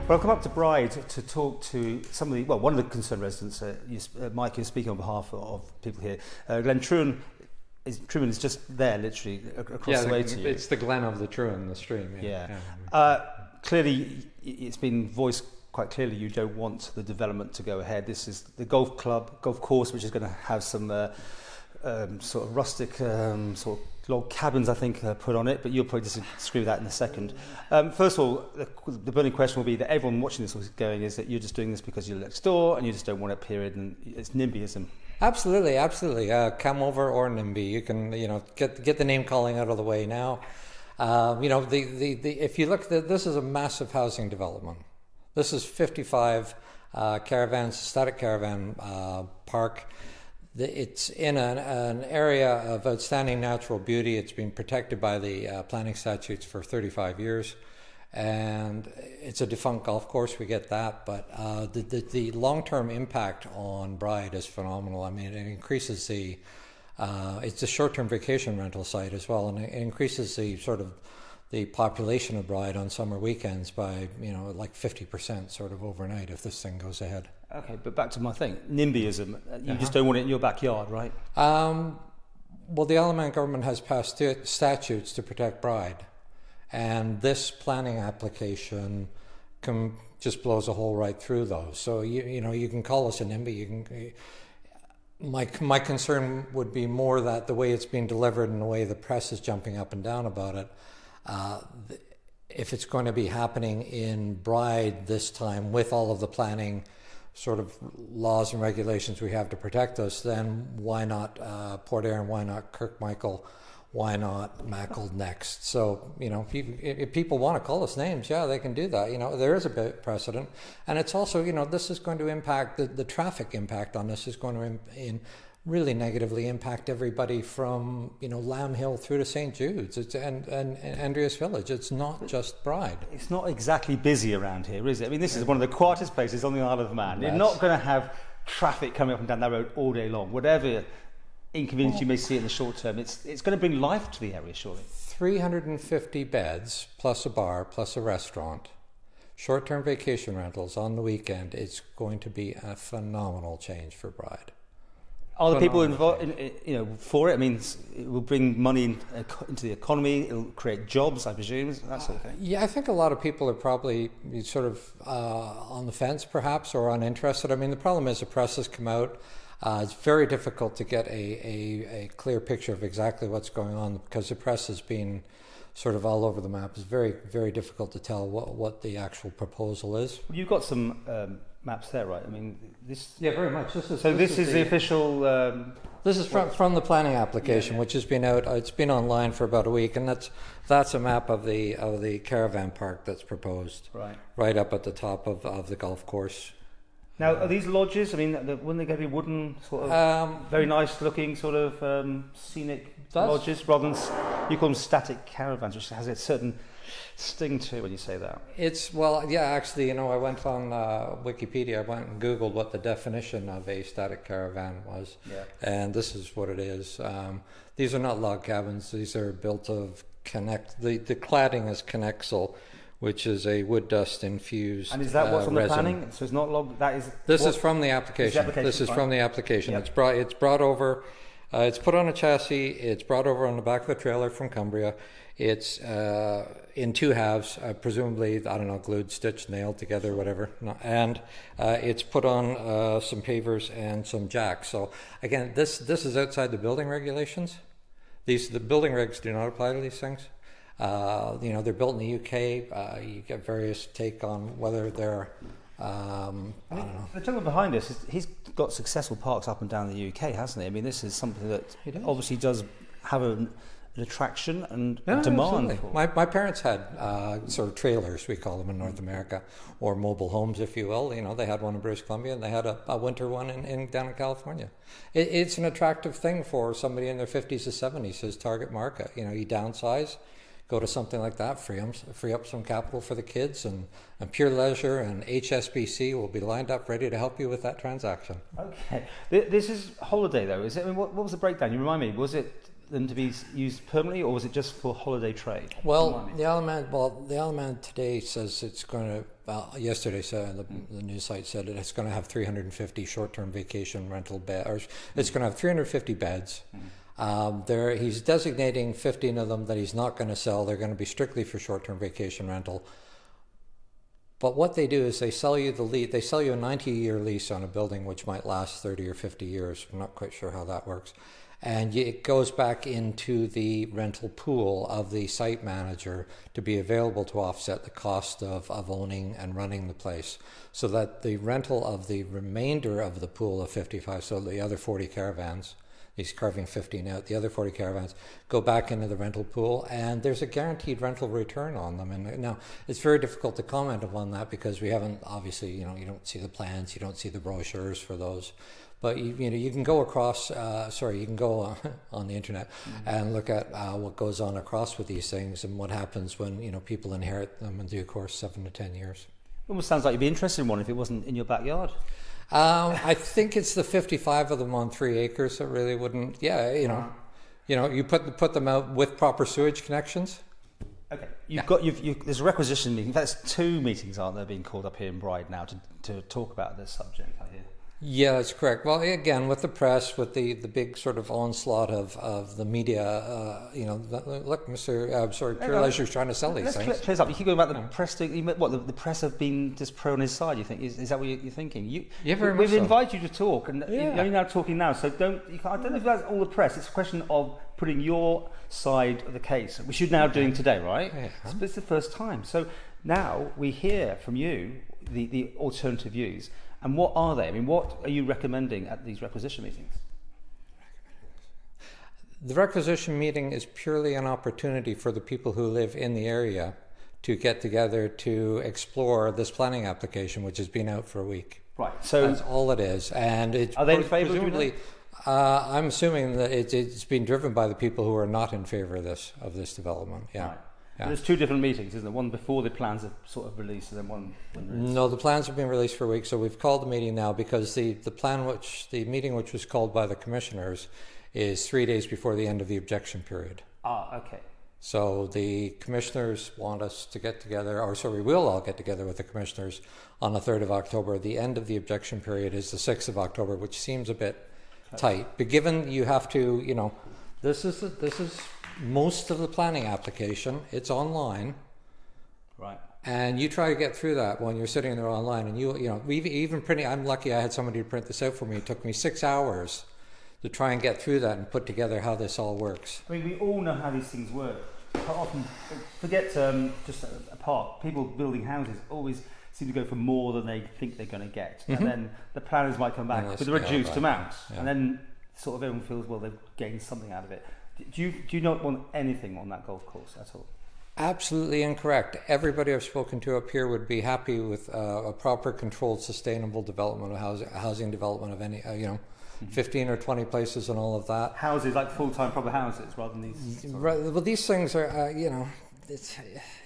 Well, I've come up to Bride to talk to somebody, well, one of the concerned residents, Mike, you're speaking on behalf of people here. Glen Truan is just there, literally, across the way to you. It's the Glen of the Truan, the stream. Yeah. Clearly, it's been voiced quite clearly you don't want the development to go ahead. This is the golf course, which is going to have some sort of rustic sort of log cabins, I think, put on it, but you'll probably disagree with that in a second. First of all, the burning question will be that everyone watching this is going is that you're just doing this because you're next door and you just don't want it, period, and it's NIMBYism. Absolutely. Come over or NIMBY. You can, get the name calling out of the way now. If you look, this is a massive housing development. This is 55 caravans, static caravan park. It's in an area of outstanding natural beauty. It's been protected by the planning statutes for 35 years. And it's a defunct golf course, we get that. But the long-term impact on Bride is phenomenal. I mean, it increases it's a short-term vacation rental site as well. And it increases the population of Bride on summer weekends by, like 50% sort of overnight if this thing goes ahead. Okay, but back to my thing, NIMBYism. You just don't want it in your backyard, right? Well, the Allemande government has passed statutes to protect Bride, and this planning application just blows a hole right through those. So you can call us a NIMBY. My concern would be more that the way it's being delivered and the way the press is jumping up and down about it. If it's going to be happening in Bride this time with all of the planning sort of laws and regulations we have to protect us, then why not Port Erin, why not Kirkmichael, why not Mackle next? So, if people want to call us names, yeah, they can do that. There is a bit precedent. And it's also, this is going to impact, the traffic impact on this is going to really negatively impact everybody from, Lamb Hill through to St. Jude's and Andreas Village. It's not just Bride. It's not exactly busy around here, is it? I mean, this is one of the quietest places on the Isle of Man. You're not going to have traffic coming up and down that road all day long. Whatever inconvenience you may see in the short term, it's going to bring life to the area, surely. 350 beds, plus a bar, plus a restaurant. Short-term vacation rentals on the weekend. It's going to be a phenomenal change for Bride. Are the people involved, for it? I mean, it will bring money into the economy. It'll create jobs, I presume, that sort of thing. Yeah, I think a lot of people are probably sort of on the fence, perhaps, or uninterested. I mean, the problem is the press has come out. It's very difficult to get a clear picture of exactly what's going on because the press has been sort of all over the map. It's very, very difficult to tell what the actual proposal is. You've got some maps there, right? I mean, this. Yeah, very much. This is the official. This is from the planning application, which has been out. It's been online for about a week, and that's a map of the caravan park that's proposed. Right up at the top of the golf course. Now, are these lodges? I mean, wouldn't they going to be wooden, sort of very nice looking, sort of scenic lodges, rather than you call them static caravans, which has a certain sting to it when you say that? Actually, I went on Wikipedia. I went and Googled what the definition of a static caravan was, and this is what it is. These are not log cabins. These are built of the cladding is Connexel, which is a wood dust infused. And is that what's on the resin. Planning? So it's not log. That is. This is from the application. This is from the application. Yep. It's brought over. It's put on a chassis. It's brought over on the back of the trailer from Cumbria. It's in two halves, presumably, I don't know, glued, stitched, nailed together, whatever. And it's put on some pavers and some jacks. So again, this is outside the building regulations. The building regs do not apply to these things. They're built in the UK. You get various take on whether they're. I don't know. The gentleman behind us, he's got successful parks up and down the UK, hasn't he? I mean, this is something that obviously does have an attraction and demand. My parents had sort of trailers, we call them in North America, or mobile homes, if you will. They had one in British Columbia, and they had a winter one down in California. It's an attractive thing for somebody in their 50s or 70s, his target market. You downsize, go to something like that, free up some capital for the kids, and Pure Leisure and HSBC will be lined up ready to help you with that transaction. Okay. This is holiday, though, is it? I mean, what was the breakdown? You remind me, was it them to be used permanently, or was it just for holiday trade? Well, the Alaman today says it's going to. Yesterday, said the news site said it's going to have 350 short-term vacation rental beds, or it's going to have 350 beds. He's designating 15 of them that he's not going to sell. They're going to be strictly for short-term vacation rental. But what they do is they sell you they sell you a 90-year lease on a building which might last 30 or 50 years. I'm not quite sure how that works. And it goes back into the rental pool of the site manager to be available to offset the cost of owning and running the place. So that the rental of the remainder of the pool of 55, so the other 40 caravans, he's carving 15 out. The other 40 caravans go back into the rental pool, and there's a guaranteed rental return on them. And now it's very difficult to comment upon that because we haven't, obviously, you don't see the plans, you don't see the brochures for those. But you can go across. You can go on the internet and look at what goes on across with these things and what happens when people inherit them in due course, 7 to 10 years. It almost sounds like you'd be interested in one if it wasn't in your backyard. I think it's the 55 of them on 3 acres that really wouldn't. Yeah, you put them out with proper sewage connections. Okay, there's a requisition meeting. There's 2 meetings, aren't there, being called up here in Bride now to talk about this subject, I hear. Yeah, that's correct. Well, again, with the press, with the big sort of onslaught of the media, look, Pure Leisure's trying to sell these things. Let's clear up. You keep going about the press. The press have been just pro on his side, you think? Is that what you're thinking? We've invited you to talk, and you're only now talking now, so I don't know if that's all the press. It's a question of putting your side of the case, which you're now doing today, right? Yeah. But it's the first time. So now we hear from you the alternative views. And what are they? I mean, what are you recommending at these requisition meetings? The requisition meeting is purely an opportunity for the people who live in the area to get together to explore this planning application, which has been out for a week. Right. So that's all it is. And are they in favour? Presumably, I'm assuming that it's been driven by the people who are not in favour of this development. Yeah. Right. Yeah. There's 2 different meetings, isn't there? One before the plans are sort of released, and then one when No, the plans have been released for a week, so we've called the meeting now because the meeting which was called by the commissioners is 3 days before the end of the objection period. Okay. So the commissioners want us to get together, we will all get together with the commissioners on the 3rd of October. The end of the objection period is the 6th of October, which seems a bit tight. But given you have to, this is most of the planning application, it's online, right? And you try to get through that when you're sitting there online, and even printing. I'm lucky I had somebody to print this out for me. It took me 6 hours to try and get through that and put together how this all works. I mean, we all know how these things work. Often, forget just apart. People building houses always seem to go for more than they think they're going to get, and then the planners might come back with a reduced amount, and then sort of everyone feels, well, they've gained something out of it. Do you not want anything on that golf course at all? Absolutely incorrect. Everybody I've spoken to up here would be happy with a proper, controlled, sustainable development of housing development of any, 15 or 20 places and all of that. Houses, like full-time proper houses, rather than these. Right, well, these things are, is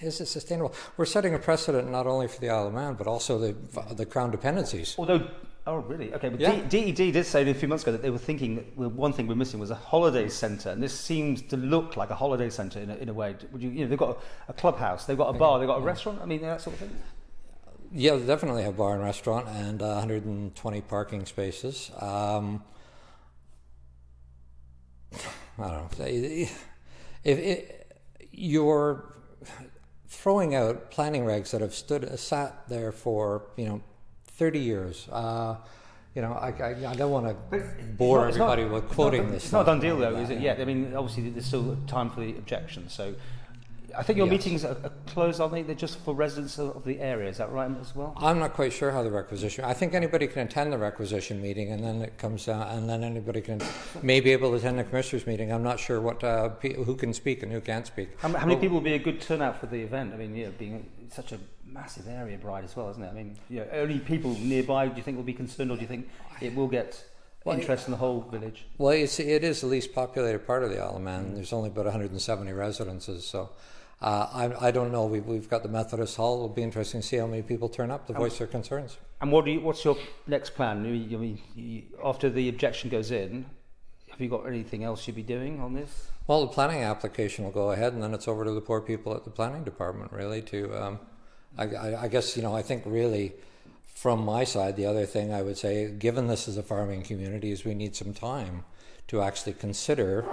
it sustainable? We're setting a precedent not only for the Isle of Man, but also the Crown dependencies. Although. Oh, really? Okay, but DED did say a few months ago that they were thinking that one thing we're missing was a holiday centre, and this seems to look like a holiday centre in a way. Would they've got a clubhouse, they've got a bar, they've got a restaurant. I mean, that sort of thing. Yeah, they definitely have bar and restaurant and 120 parking spaces. I don't know. If you're throwing out planning regs that have sat there for 30 years. I don't want to bore everybody with quoting this. It's not a done deal, though, is it? Yet. I mean, obviously, there's still time for the objection. So, I think your meetings are closed, aren't they? They're just for residents of the area. Is that right as well? I'm not quite sure how the requisition. I think anybody can attend the requisition meeting, and then it comes down, and then anybody may be able to attend the commissioners' meeting. I'm not sure who can speak and who can't speak. How many people would be a good turnout for the event? I mean, being such a massive area, Bride, as well, isn't it? I mean, only people nearby. Do you think will be concerned, or do you think it will get interest in the whole village? Well, it is the least populated part of the Isle of Man. There's only about 170 residences, so. I don't know. We've got the Methodist Hall. It'll be interesting to see how many people turn up to voice their concerns. And what's your next plan? After the objection goes in, have you got anything else you'd be doing on this? Well, the planning application will go ahead, and then it's over to the poor people at the planning department, really, to, I guess, you know, I think really from my side, the other thing I would say, given this is a farming community, is we need some time to actually consider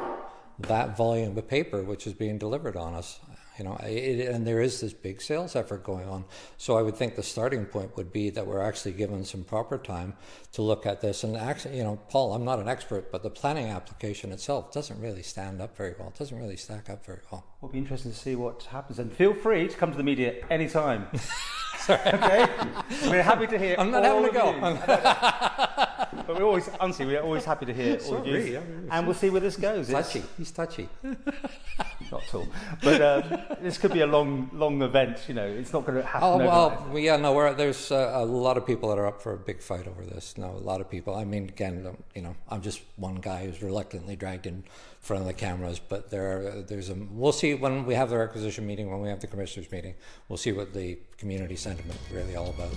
that volume of paper which is being delivered on us. You know, and there is this big sales effort going on. So I would think the starting point would be that we're actually given some proper time to look at this. And actually, you know, Paul, I'm not an expert, but the planning application itself doesn't really stand up very well. It doesn't really stack up very well. It'll be interesting to see what happens. And feel free to come to the media anytime. Sorry. Okay? We're happy to hear I'm not all having a go. But we're always, honestly, we're always happy to hear all of you. And we'll see where this goes. Touchy. He's touchy. Not at all. But this could be a long event, you know. It's not going to happen overnight. Well, yeah, no, there's a lot of people that are up for a big fight over this. No, a lot of people. I mean, again, you know, I'm just one guy who's reluctantly dragged in front of the cameras, but we'll see when we have the requisition meeting, when we have the commissioners meeting, we'll see what the community sentiment is really all about.